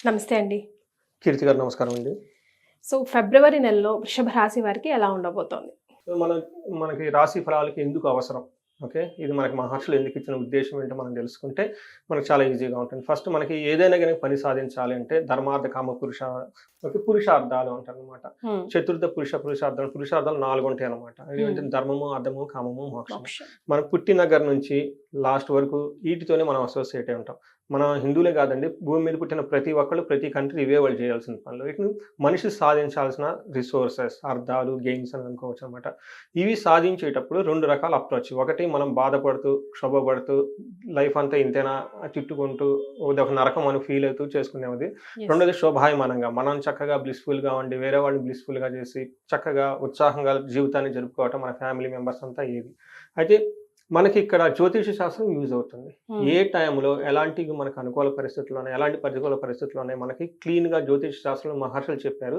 నమస్తే అండి. కీర్తి గారు నమస్కారం అండి. సో, ఫిబ్రవరి నెలలో వృషభ రాశి వారికి ఎలా ఉండబోతోంది? సో, మనకి రాశి ఫలాలకి ఎందుకు అవసరం? ఓకే. ఇది మనకి మహర్షులు ఎందుకు ఇచ్చిన ఉద్దేశ్యం ఏంటో మనం తెలుసుకుంటే మనకు చాలా ఈజీగా ఉంటుంది. ఫస్ట్ మనకి ఏదైనా గాని పని సాధించాలి అంటే ధర్మార్థ, కామ, ఓకే, పురుషార్థాలు అంటారనమాట. హ్మ్. చతుర్థ పురుషార్థాలు 4 ఉంటాయన్నమాట. అవేంటి హ్మ్. ధర్మము, అర్థము, కామము, మోక్షము. మోక్షం. మనం పుట్టిన దగ్గర నుంచి లాస్ట్ వరకు వీటితోనే మనం అసోసియేట్ అయి ఉంటాం. మన హిందువులే కాదండి, భూమి మీద పుట్టిన ప్రతి ఒక్కళ్ళు, ప్రతి కంట్రీ ఇవే వాళ్ళు చేయాల్సిన పనులు. వీటిని మనిషి సాధించాల్సిన రిసోర్సెస్, అర్థాలు, గెయిన్స్ అని అనుకోవచ్చు అనమాట. ఇవి సాధించేటప్పుడు 2 రకాల అప్రోచ్. ఒకటి మనం బాధపడుతూ, క్షోభపడుతూ లైఫ్ అంతా ఇంతేనా తిట్టుకుంటూ ఇదొక నరకం అని ఫీల్ అవుతూ చేసుకునేది. యెస్. రెండోది శోభాయమానంగా మనం చక్కగా బ్లిస్ఫుల్‌గా ఉండి వేరే వాళ్ళని బ్లిస్ఫుల్‌గా చేసి చక్కగా ఉత్సాహంగా జీవితాన్ని జరుపుకోవటం మన ఫ్యామిలీ మెంబర్స్ అంతా ఏది. అయితే మనకిక్కడ జ్యోతిష శాస్త్రం యూజ్ అవుతుంది. హ్మ్. ఏ టైంలో ఎలాంటి మనకు అనుకూల పరిస్థితుల్లోనే, ఎలాంటి ప్రతికూల పరిస్థితుల్లోనే మనకి క్లీన్‌గా జ్యోతిష శాస్త్రంలో మహర్షులు చెప్పారు.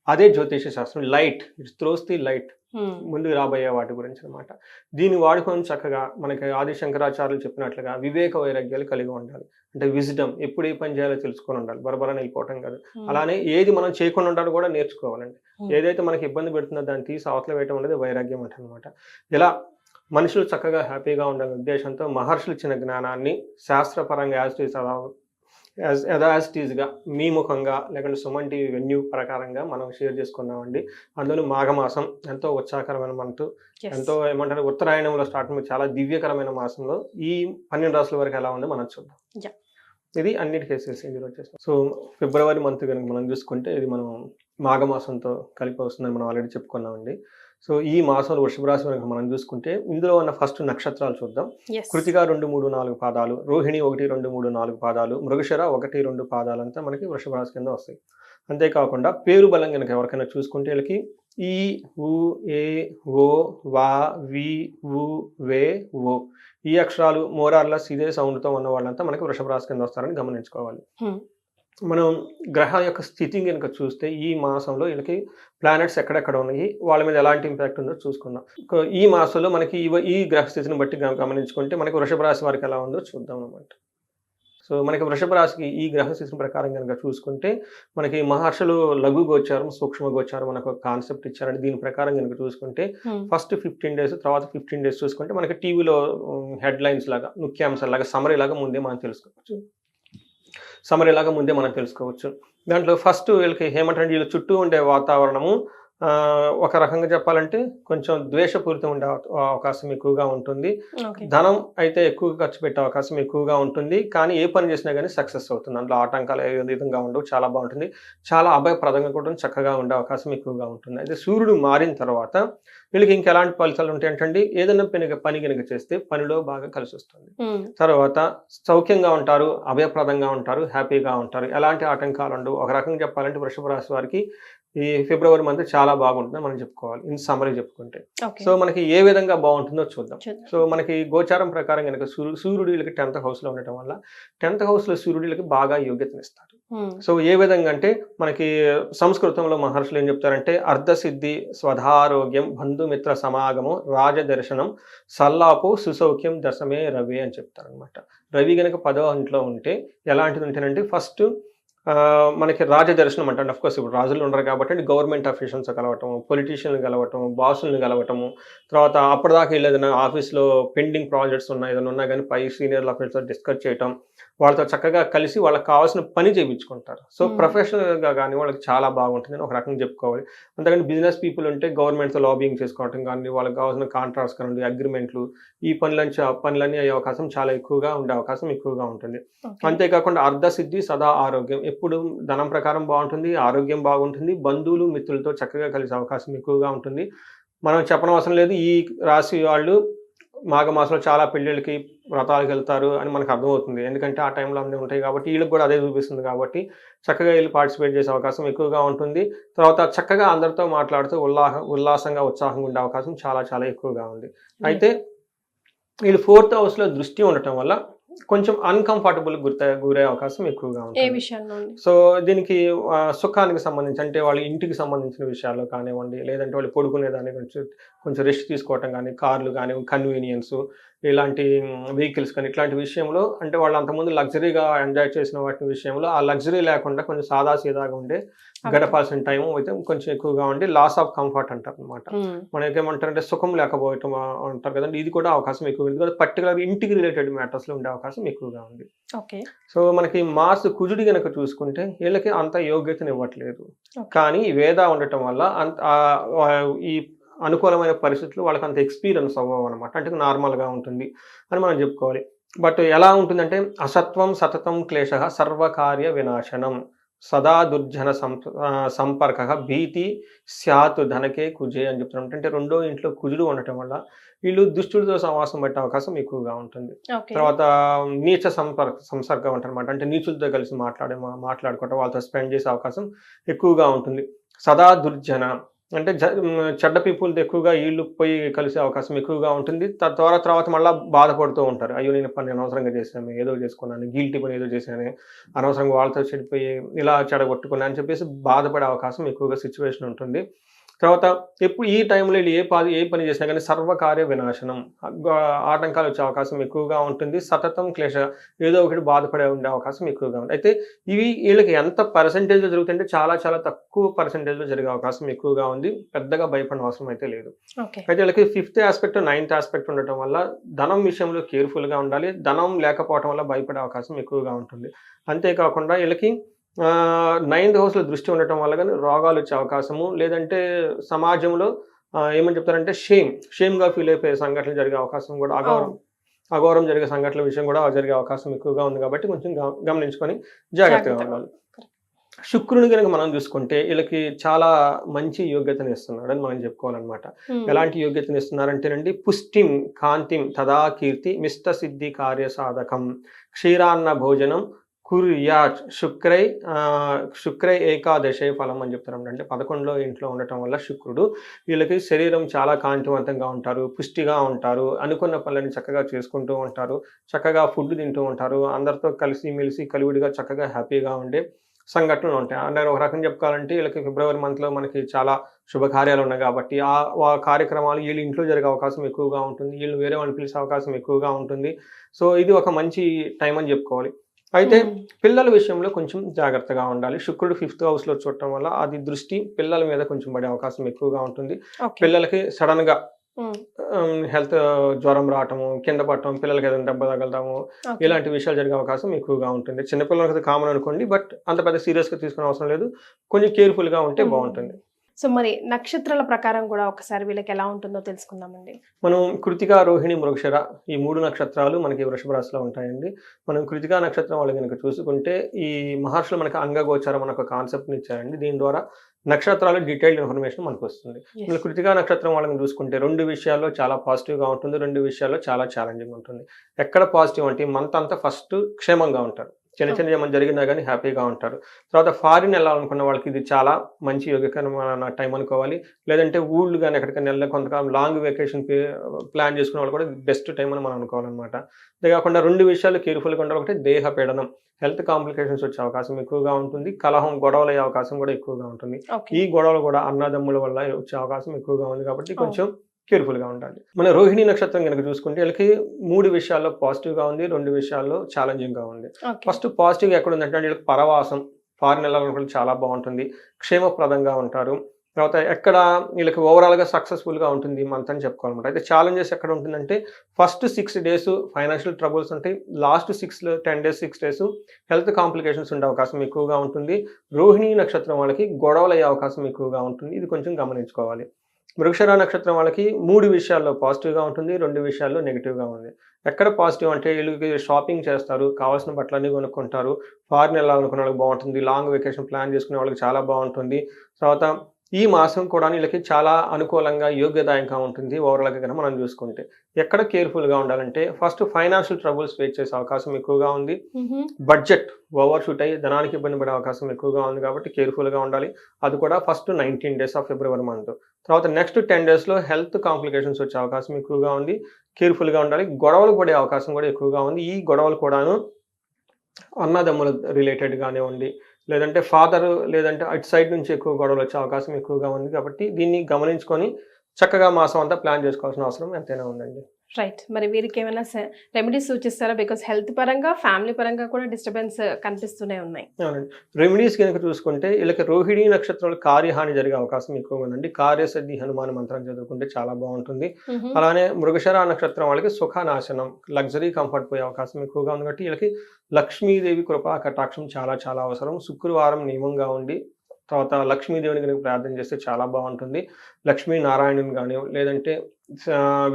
అదే జ్యోతిష శాస్త్రం. Light, it throws the light. హ్మ్. ముందుకు రాబోయే వాటి గురించి అనమాట. దీన్ని వాడుకొని చక్కగా మనకి ఆది శంకరాచార్యులు చెప్పినట్లుగా వివేక వైరాగ్యాలు కలిగి ఉండాలి. అంటే విజ్డమ్, ఎప్పుడు ఏ పని చేయాలో తెలుసుకొని ఉండాలి. బరబరన వెళ్ళిపోవటం కాదు. హ్మ్. అలానే ఏది మనం చేయకుండా ఉండాలో కూడా నేర్చుకోవాలండి. హ్మ్. ఏదైతే మనకి ఇబ్బంది పెడుతుందో దాన్ని తీసి అవతల వేయటం అనేది వైరాగ్యం అంటారనమాట. ఇలా మనుషులు చక్కగా హ్యాపీగా ఉండాలనే ఉద్దేశంతో మహర్షులు ఇచ్చిన జ్ఞానాన్ని శాస్త్రపరంగా యాజ్ ఇట్ ఈస్‌గా మీ ముఖంగా లేకుంటే సుమన్ టీవీ వెన్యూ ప్రకారంగా మనం షేర్ చేసుకున్నామండి. అందులో మాఘమాసం ఎంతో ఉత్సాహకరమైన మంతు. యెస్. ఎంతో ఏమంటారు, ఉత్తరాయణంలో స్టార్ట్ చాలా దివ్యకరమైన మాసంలో ఈ 12 రాసుల వరకు ఎలా ఉందో మనం చూద్దాం. యాహ్! ఇది అన్నిటికేసేసి ఇందులోచ్చేసి. సో, ఫిబ్రవరి మంత్ గనుక మనం చూసుకుంటే ఇది మనం మాఘమాసంతో కలిపి వస్తుందని మనం ఆల్రెడీ చెప్పుకున్నామండి. సో, ఈ మాసంలో వృషభ రాశి గనుక మనం చూసుకుంటే ఇందులో ఉన్న ఫస్ట్ నక్షత్రాలు చూద్దాం. యెస్. కృతిక 2, 3, 4 పాదాలు, రోహిణి 1, 2, 3, 4 పాదాలు, మృగశిర 1, 2 పాదాలంతా మనకి వృషభ రాశి కింద వస్తాయి. అంతేకాకుండా పేరు బలం గనుక ఎవరికైనా చూసుకుంటే వీళ్ళకి ఈ, ఉ, ఏ, ఓ, వా, వి, వు, వే, ఓ ఈ అక్షరాలు మోర్ ఆర్ లెస్ ఇదే సౌండ్‌తో ఉన్న వాళ్ళంతా మనకి వృషభ రాశి కింద వస్తారని గమనించుకోవాలి. హ్మ్. మనం గ్రహాల యొక్క స్థితిని గనుక చూస్తే ఈ మాసంలో వీళ్ళకి ప్లానెట్స్ ఎక్కడెక్కడ ఉన్నాయి, వాళ్ళ మీద ఎలాంటి ఇంపాక్ట్ ఉందో చూసుకుందాం. ఈ మాసంలో మనకి ఈ గ్రహ స్థితిని బట్టి గమనించుకుంటే మనకి వృషభ రాశి వారికి ఎలా ఉందో చూద్దాం అన్నమాట. సో, మనకి వృషభ రాశికి ఈ గ్రహ స్థితి ప్రకారం గనుక చూసుకుంటే మనకి మహర్షులు లఘు గోచారం, సూక్ష్మ గోచారం అని ఒక కాన్సెప్ట్ ఇచ్చారండి. దీని ప్రకారం గనుక చూసుకుంటే హ్మ్. ఫస్ట్ 15 డేస్, తర్వాత 15 డేస్ చూసుకుంటే మనకి టీవీలో హెడ్‌లైన్స్ లాగా, ముఖ్యాంశాల్లాగా, సమ్మరీలాగా ముందే మనం తెలుసుకోవచ్చు. దాంట్లో ఫస్ట్ వీళ్ళకి ఏమంటారంటే వీళ్ళ చుట్టూ ఉండే వాతావరణము ఒక రకంగా చెప్పాలంటే కొంచెం ద్వేషపూరితం ఉండే అవకాశం ఎక్కువగా ఉంటుంది. ఓకే. ధనం అయితే ఎక్కువగా ఖర్చు పెట్టే అవకాశం ఎక్కువగా ఉంటుంది. కానీ ఏ పని చేసినా గానీ సక్సెస్ అవుతుంది. అందులో ఆటంకాలు ఏ విధంగా ఉండవు. చాలా బావుంటుంది. చాలా అభయప్రదంగా కూడా చక్కగా ఉండే అవకాశం ఎక్కువగా ఉంటుంది. అయితే సూర్యుడు మారిన తర్వాత వీళ్ళకి ఇంకెలాంటి ఫలితాలు ఉంటాయంటండి, ఏదైనా పని గనుక చేస్తే పనిలో బాగా కలిసొస్తుంది. హ్మ్. తర్వాత సౌఖ్యంగా ఉంటారు, అభయప్రదంగా ఉంటారు, హ్యాపీగా ఉంటారు. ఎలాంటి ఆటంకాలు ఉండవు. ఒక రకంగా చెప్పాలంటే వృషభ రాశి వారికి ఈ ఫిబ్రవరి మంత్ చాలా బాగుంటుందని మనం చెప్పుకోవాలి. ఇన్ సమ్మరీ చెప్పుకుంటే. ఓకే. సో, మనకి ఏ విధంగా బావుంటుందో చూద్దాం. చూద్దాం. సో, మనకి గోచారం ప్రకారం గనుక సూర్యుడు వీళ్ళకి 10థ్ హౌస్‌లో ఉండటం వల్ల 10థ్ హౌస్‌లో సూర్యుడు వీళ్ళకి బాగా యోగ్యతనిస్తాడు. హ్మ్. సో, ఏ విధంగా అంటే మనకి సంస్కృతంలో మహర్షులు ఏం చెప్తారంటే అర్ధసిద్ధి, స్వధారోగ్యం, బంధుమిత్ర సమాగమం, రాజదర్శనం, సల్లాపు, సుసౌఖ్యం, దశమే రవి అని చెప్తారనమాట. రవి గనక 10వ ఇంట్లో ఉంటే ఎలాంటిది ఉంటేనంటే ఫస్ట్ మనకి రాజదర్శనం అంటే ఆఫ్‌కోర్స్ ఇప్పుడు రాజులు ఉండరు కాబట్టి గవర్నమెంట్ అఫీషియల్స్ కలవటము, పొలిటీషియన్‌ని కలవటము, బాసుల్ని కలవటము, తర్వాత అప్పటిదాకా ఏదైనా ఆఫీస్‌లో పెండింగ్ ప్రాజెక్ట్స్ ఉన్నా, ఏదైనా ఉన్నా గానీ పై సీనియర్ ఆఫీసర్‌తో డిస్కస్ చేయటం, వాళ్ళతో చక్కగా కలిసి వాళ్ళకి కావాల్సిన పని చేపించుకుంటారు. సో, హ్మ్. ప్రొఫెషనల్‌గా గానీ వాళ్ళకి చాలా బాగుంటుందని ఒక రకంగా చెప్పుకోవాలి. అంతేగాని బిజినెస్ పీపుల్ ఉంటే గవర్నమెంట్‌తో లాబింగ్ చేసుకోవటం కానీ, వాళ్ళకి కావాల్సిన కాంట్రాక్ట్స్ కానివ్వండి, అగ్రీమెంట్లు, ఈ పనులన్నీ అయ్యే అవకాశం చాలా ఎక్కువగా ఉండే అవకాశం ఎక్కువగా ఉంటుంది. ఓకే. అంతేకాకుండా అర్ధసిద్ధి, సదా ఆరోగ్యం. ఎప్పుడు ధనం ప్రకారం బావుంటుంది, ఆరోగ్యం బాగుంటుంది, బంధువులు, మిత్రులతో చక్కగా కలిసే అవకాశం ఎక్కువగా ఉంటుంది. మనం చెప్పనవసరం లేదు. ఈ రాశి వాళ్ళు మాఘమాసంలో చాలా పెళ్ళిళ్ళకి, వ్రతాలకెళ్తారు అని మనకు అర్థమవుతుంది. ఎందుకంటే ఆ టైంలో అన్నీ ఉంటాయి కాబట్టి వీళ్ళకి కూడా అదే చూపిస్తుంది కాబట్టి చక్కగా ఎళ్లి పార్టిసిపేట్ చేసే అవకాశం ఎక్కువగా ఉంటుంది. తర్వాత చక్కగా అందరితో మాట్లాడుతూ ఉల్లాసంగా, ఉత్సాహంగా ఉండే అవకాశం చాలా చాలా ఎక్కువగా ఉంది. యెస్. అయితే వీళ్ళు 4థ్ హౌస్‌లో దృష్టి ఉండటం వల్ల కొంచెం అన్‌కంఫర్టబుల్ గురయ్యే అవకాశం ఎక్కువగా ఏ ఉంటుంది. విషయంలో అండి? సో, దీనికి సుఖానికి సంబంధించి అంటే వాళ్ళ ఇంటికి సంబంధించిన విషయాల్లో కానివ్వండి, లేదంటే వాళ్ళు పడుకునే దాని గురించి కొంచెం రెస్ట్ తీసుకోవటం గానీ, కార్లు గానీ, కన్వీనియన్సు, ఇలాంటి వెహికల్స్ కానీ ఇట్లాంటి విషయంలో అంటే వాళ్ళు అంతకుముందు లగ్జరీగా ఎంజాయ్ చేసిన వాటి విషయంలో ఆ లగ్జరీ లేకుండా కొంచెం సాదా సీదాగా ఉండే గడపాల్సిన టైం అయితే కొంచెం ఎక్కువగా ఉండి లాస్ ఆఫ్ కంఫర్ట్ అంటారు అనమాట. మనకి ఏమంటారంటే సుఖం లేకపోవటం అంటారు కదండి, ఇది కూడా అవకాశం ఎక్కువ ఉంది. ఇది పర్టికులర్ ఇంటికి రిలేటెడ్ మ్యాటర్స్లో ఉండే అవకాశం ఎక్కువగా ఉంది. సో మనకి మార్స్ కుజుడి కనుక చూసుకుంటే వీళ్ళకి అంత యోగ్యతను ఇవ్వట్లేదు, కానీ వేద ఉండటం వల్ల ఈ అనుకూలమైన పరిస్థితులు వాళ్ళకి అంత ఎక్స్పీరియన్స్ అవ్వవు అనమాట. అంటే నార్మల్గా ఉంటుంది అని మనం చెప్పుకోవాలి. బట్ ఎలా ఉంటుందంటే అసత్వం సతతం క్లేశ సర్వకార్య వినాశనం సదా దుర్జన సంపర్క భీతి స్యాత్ ధనకే కుజే అని చెప్తున్నాం. అంటే రెండో ఇంట్లో కుజుడు ఉండటం వల్ల వీళ్ళు దుష్టులతో సమాసం పట్టే అవకాశం ఎక్కువగా ఉంటుంది. తర్వాత నీచ సంసర్గం అంటారనమాట. అంటే నీచులతో కలిసి మాట్లాడుకోవటం, వాళ్ళతో స్పెండ్ చేసే అవకాశం ఎక్కువగా ఉంటుంది. సదా దుర్జన అంటే చెడ్డ పీపుల్తో ఎక్కువగా వీళ్ళు పోయి కలిసే అవకాశం ఎక్కువగా ఉంటుంది. తర్వాత మళ్ళీ బాధపడుతూ ఉంటారు. అయ్యో నేను పని అనవసరంగా చేశాను, ఏదో చేసుకున్నాను, గిల్టీ పని ఏదో చేశాను, అనవసరంగా వాళ్ళతో చెడిపోయి ఇలా చెడగొట్టుకున్నాను అని చెప్పేసి బాధపడే అవకాశం ఎక్కువగా సిచ్యువేషన్ ఉంటుంది. తర్వాత ఎప్పుడు ఈ టైంలో వీళ్ళు ఏ పని చేసినా కానీ సర్వకార్య వినాశనం, ఆటంకాలు వచ్చే అవకాశం ఎక్కువగా ఉంటుంది. సతతం క్లేశ, ఏదో ఒకటి బాధపడే ఉండే అవకాశం ఎక్కువగా ఉంది. అయితే ఇవి వీళ్ళకి ఎంత పర్సెంటేజ్లో జరుగుతుంటే చాలా చాలా తక్కువ పర్సెంటేజ్లో జరిగే అవకాశం ఎక్కువగా ఉంది. పెద్దగా భయపడిన అవసరం అయితే లేదు. అయితే వీళ్ళకి 5th ఆస్పెక్ట్ 9th ఆస్పెక్ట్ ఉండటం వల్ల ధనం విషయంలో కేర్ఫుల్గా ఉండాలి. ధనం లేకపోవటం వల్ల భయపడే అవకాశం ఎక్కువగా ఉంటుంది. అంతేకాకుండా వీళ్ళకి 9th హౌస్లో దృష్టి ఉండటం వల్ల కానీ రోగాలు వచ్చే అవకాశము, లేదంటే సమాజంలో ఏమని చెప్తారంటే షేమ్గా ఫీల్ అయిపోయే సంఘటనలు జరిగే అవకాశం కూడా, అఘోరం జరిగే సంఘటనల విషయం కూడా జరిగే అవకాశం ఎక్కువగా ఉంది. కాబట్టి కొంచెం గమనించుకొని జాగ్రత్తగా ఉండాలి. శుక్రుని కనుక మనం చూసుకుంటే వీళ్ళకి చాలా మంచి యోగ్యతను ఇస్తున్నాడు అని మనం చెప్పుకోవాలన్నమాట. ఎలాంటి యోగ్యతను ఇస్తున్నారంటేనండి, పుష్టిం కాంతిం తదా కీర్తి మిష్ట సిద్ధి కార్య సాధకం క్షీరాన్న భోజనం కుర్యాత్ శుక్రై ఏకాదశే ఫలం అని చెప్తారు. అంటే 11వ ఇంట్లో ఉండటం వల్ల శుక్రుడు వీళ్ళకి శరీరం చాలా కాంతివంతంగా ఉంటారు, పుష్టిగా ఉంటారు, అనుకున్న పనులని చక్కగా చేసుకుంటూ ఉంటారు, చక్కగా ఫుడ్ తింటూ ఉంటారు, అందరితో కలిసి మెలిసి కలివిడిగా చక్కగా హ్యాపీగా ఉండే సంఘటనలు ఉంటాయి. అంటే ఒక రకం చెప్పుకోవాలంటే వీళ్ళకి ఫిబ్రవరి మంత్లో మనకి చాలా శుభకార్యాలు ఉన్నాయి కాబట్టి ఆ కార్యక్రమాలు వీళ్ళు ఇంట్లో జరిగే అవకాశం ఎక్కువగా ఉంటుంది, వీళ్ళు వేరే వాళ్ళని పిలిచే అవకాశం ఎక్కువగా ఉంటుంది. సో ఇది ఒక మంచి టైం అని చెప్పుకోవాలి. అయితే పిల్లల విషయంలో కొంచెం జాగ్రత్తగా ఉండాలి. శుక్రుడు 5th హౌస్లో చూడటం వల్ల అది దృష్టి పిల్లల మీద కొంచెం పడే అవకాశం ఎక్కువగా ఉంటుంది. పిల్లలకి సడన్ గా హెల్త్ జ్వరం రావటము, కింద పడటం, పిల్లలకి ఏదైనా దెబ్బ తగలటము, ఇలాంటి విషయాలు జరిగే అవకాశం ఎక్కువగా ఉంటుంది. చిన్నపిల్లలకి కామన్ అనుకోండి, బట్ అంత పెద్ద సీరియస్గా తీసుకునే అవసరం లేదు. కొంచెం కేర్ఫుల్గా ఉంటే బాగుంటుంది. సో మరి నక్షత్రాల ప్రకారం కూడా ఒకసారి వీళ్ళకి ఎలా ఉంటుందో తెలుసుకుందామండి. మనం కృతిక, రోహిణి, మృగశిర ఈ 3 నక్షత్రాలు మనకి వృషభ రాశిలో ఉంటాయండి. మనం కృతికా నక్షత్రం వాళ్ళు కనుక చూసుకుంటే ఈ మహర్షులు మనకి అంగగోచారం అనే ఒక కాన్సెప్ట్ని ఇచ్చారండి. దీని ద్వారా నక్షత్రాలు డీటెయిల్డ్ ఇన్ఫర్మేషన్ మనకు వస్తుంది. మనం కృతికా నక్షత్రం వాళ్ళని చూసుకుంటే 2 విషయాల్లో చాలా పాజిటివ్గా ఉంటుంది, 2 విషయాల్లో చాలా ఛాలెంజింగ్ ఉంటుంది. ఎక్కడ పాజిటివ్ అంటే మంత్ అంతా ఫస్ట్ క్షేమంగా ఉంటారు, చిన్న ఏమైనా జరిగినా కానీ హ్యాపీగా ఉంటారు. తర్వాత ఫారిన్ వెళ్ళాలనుకున్న వాళ్ళకి ఇది చాలా మంచి యోగ్యకరమైన టైం అనుకోవాలి. లేదంటే ఊళ్ళు కానీ ఎక్కడికైనా వెళ్ళి కొంతకాలం లాంగ్ వెకేషన్ ప్లాన్ చేసుకునే వాళ్ళు కూడా బెస్ట్ టైం అని మనం అనుకోవాలన్నమాట. అంతేకాకుండా 2 విషయాలు కేర్ఫుల్గా ఉండాలి. ఒకటి దేహ పీడనం, హెల్త్ కాంప్లికేషన్స్ వచ్చే అవకాశం ఎక్కువగా ఉంటుంది. కలహం, గొడవలు అయ్యే అవకాశం కూడా ఎక్కువగా ఉంటుంది. ఈ గొడవలు కూడా అన్నదమ్ముల వల్ల వచ్చే అవకాశం ఎక్కువగా ఉంది. కాబట్టి కొంచెం కేర్ఫుల్గా ఉండాలి. మన రోహిణి నక్షత్రం కనుక చూసుకుంటే వీళ్ళకి 3 విషయాల్లో పాజిటివ్గా ఉంది, 2 విషయాల్లో ఛాలెంజింగ్గా ఉంది. ఫస్ట్ పాజిటివ్గా ఎక్కడ ఉందంటే వీళ్ళకి పరవాసం, ఫారిన్ వెళ్ళాలనుకుంటే చాలా బాగుంటుంది, క్షేమప్రదంగా ఉంటారు. తర్వాత ఎక్కడ వీళ్ళకి ఓవరాల్గా సక్సెస్ఫుల్గా ఉంటుంది మంత్ అని చెప్పుకోవాలన్నమాట. అయితే ఛాలెంజెస్ ఎక్కడ ఉంటుందంటే ఫస్ట్ 6 days ఫైనాన్షియల్ ట్రబుల్స్ ఉంటాయి, last 10 days 6 days health complications ఉండే అవకాశం ఎక్కువగా ఉంటుంది. రోహిణి నక్షత్రం వాళ్ళకి గొడవలు అయ్యే అవకాశం ఎక్కువగా ఉంటుంది, ఇది కొంచెం గమనించుకోవాలి. మృగశిర నక్షత్రం వాళ్ళకి 3 విషయాల్లో పాజిటివ్గా ఉంటుంది, 2 విషయాల్లో నెగిటివ్గా ఉంది. ఎక్కడ పాజిటివ్ అంటే వీళ్ళకి షాపింగ్ చేస్తారు, కావాల్సిన బట్టలన్నీ కొనుక్కుంటారు, ఫారిన్ వెళ్ళాలనుకునే వాళ్ళకి బాగుంటుంది, లాంగ్ వెకేషన్ ప్లాన్ చేసుకునే వాళ్ళకి చాలా బాగుంటుంది. తర్వాత ఈ మాసం కూడా వీళ్ళకి చాలా అనుకూలంగా యోగ్యదాయంగా ఉంటుంది ఓవరాల్గా కనుక మనం చూసుకుంటే. ఎక్కడ కేర్ఫుల్గా ఉండాలంటే ఫస్ట్ ఫైనాన్షియల్ ట్రబుల్స్ ఫేస్ చేసే అవకాశం ఎక్కువగా ఉంది. బడ్జెట్ ఓవర్ షూట్ అయ్యి ధనానికి ఇబ్బంది పడే అవకాశం ఎక్కువగా ఉంది కాబట్టి కేర్ఫుల్గా ఉండాలి. అది కూడా first 19 days of February month. తర్వాత నెక్స్ట్ 10 daysలో హెల్త్ కాంప్లికేషన్స్ వచ్చే అవకాశం ఎక్కువగా ఉంది, కేర్ఫుల్గా ఉండాలి. గొడవలు పడే అవకాశం కూడా ఎక్కువగా ఉంది. ఈ గొడవలు కూడాను అన్నదమ్ముల రిలేటెడ్ కానివ్వండి, లేదంటే ఫాదర్ లేదంటే అటు సైడ్ నుంచి ఎక్కువ గొడవలు వచ్చే అవకాశం ఎక్కువగా ఉంది. కాబట్టి దీన్ని గమనించుకొని చక్కగా మాసం అంతా ప్లాన్ చేసుకోవాల్సిన అవసరం ఎంతైనా ఉందండి. రైట్. మరి వీరికి ఏమైనా రెమెడీస్ సూచిస్తారా? బికాస్ హెల్త్ పరంగా, ఫ్యామిలీ పరంగా కూడా డిస్టర్బెన్స్ కనిపిస్తూనే ఉన్నాయి. అవునండి. రెమెడీస్ గనుక చూసుకుంటే వీళ్ళకి రోహిణి నక్షత్రంలో కార్యహాని జరిగే అవకాశం ఎక్కువగా ఉందండి. కార్యసిద్ధి హనుమాన్ మంత్రం చదువుకుంటే చాలా బాగుంటుంది. మ్హూ. అలానే మృగశిర నక్షత్రం వాళ్ళకి సుఖనాశనం, లగ్జరీ కంఫర్ట్ పోయే అవకాశం ఎక్కువగా ఉంది కాబట్టి వీళ్ళకి లక్ష్మీదేవి కృపా కటాక్షం చాలా చాలా అవసరం. శుక్రవారం నియమంగా ఉండి తర్వాత లక్ష్మీదేవిని కనుక ప్రార్థన చేస్తే చాలా బాగుంటుంది. లక్ష్మీనారాయణుని కానీ లేదంటే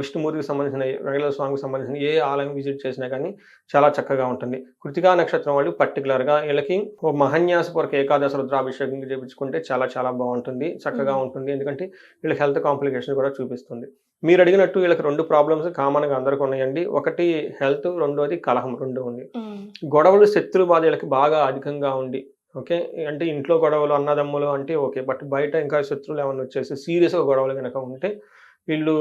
విష్ణుమూర్తికి సంబంధించిన వెంకటేశ్వర స్వామికి సంబంధించిన ఏ ఆలయం విజిట్ చేసినా కానీ చాలా చక్కగా ఉంటుంది. కృతికా నక్షత్రం వాళ్ళు పర్టికులర్గా వీళ్ళకి ఓ మహన్యాసపూర్వక ఏకాదశ రుద్రాభిషేకం చేయించుకుంటే చాలా చాలా బాగుంటుంది, చక్కగా ఉంటుంది. ఎందుకంటే వీళ్ళకి హెల్త్ కాంప్లికేషన్ కూడా చూపిస్తుంది. మీరు అడిగినట్టు వీళ్ళకి 2 ప్రాబ్లమ్స్ కామన్గా అందరికీ ఉన్నాయండి. ఒకటి హెల్త్, రెండోది కలహం, 2 ఉంది. గొడవలు, శత్రు బాధ వీళ్ళకి బాగా అధికంగా ఉండి ఓకే. అంటే ఇంట్లో గొడవలు, అన్నదమ్ములు అంటే ఓకే. బట్ బయట ఇంకా శత్రువులు ఏమన్నా వచ్చేసి సీరియస్‌గా గొడవలు గనక ఉంటే వీళ్ళు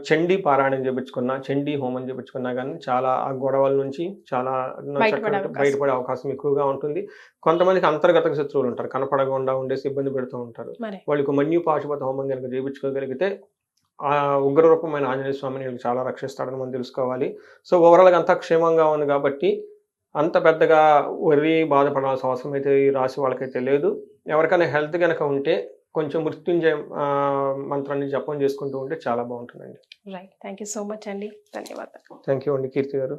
చండీ పారాయణం చేపించుకున్నా, చండీ హోమం చేపించుకున్నా గానీ చాలా ఆ గొడవల నుంచి చాలా చక్కగా బయటపడే అవకాశం ఎక్కువగా ఉంటుంది. కొంతమందికి అంతర్గత శత్రువులు ఉంటారు. కనపడకుండా ఉండేసి ఇబ్బంది పెడుతూ ఉంటారు. మరి వాళ్ళకి మన్యు పాశుపత హోమం గనక చేపించుకోగలిగితే ఉగ్రరూపమైన ఆంజనేయ స్వామిని వీళ్ళకి చాలా రక్షిస్తాడని మనం తెలుసుకోవాలి. సో ఓవరాల్‌గా అంతా క్షేమంగా ఉంది కాబట్టి అంత పెద్దగా బాధపడాల్సిన అవసరం అయితే ఈ రాశి వాళ్ళకైతే లేదు. ఎవరికైనా హెల్త్ గనక ఉంటే కొంచెం మృత్యుంజయ మంత్రాన్ని జపం చేసుకుంటూ ఉంటే చాలా బాగుంటుందండి. Right. Thank you so much అండి. ధన్యవాదాలు. థ్యాంక్ యూ అండి కీర్తి గారు.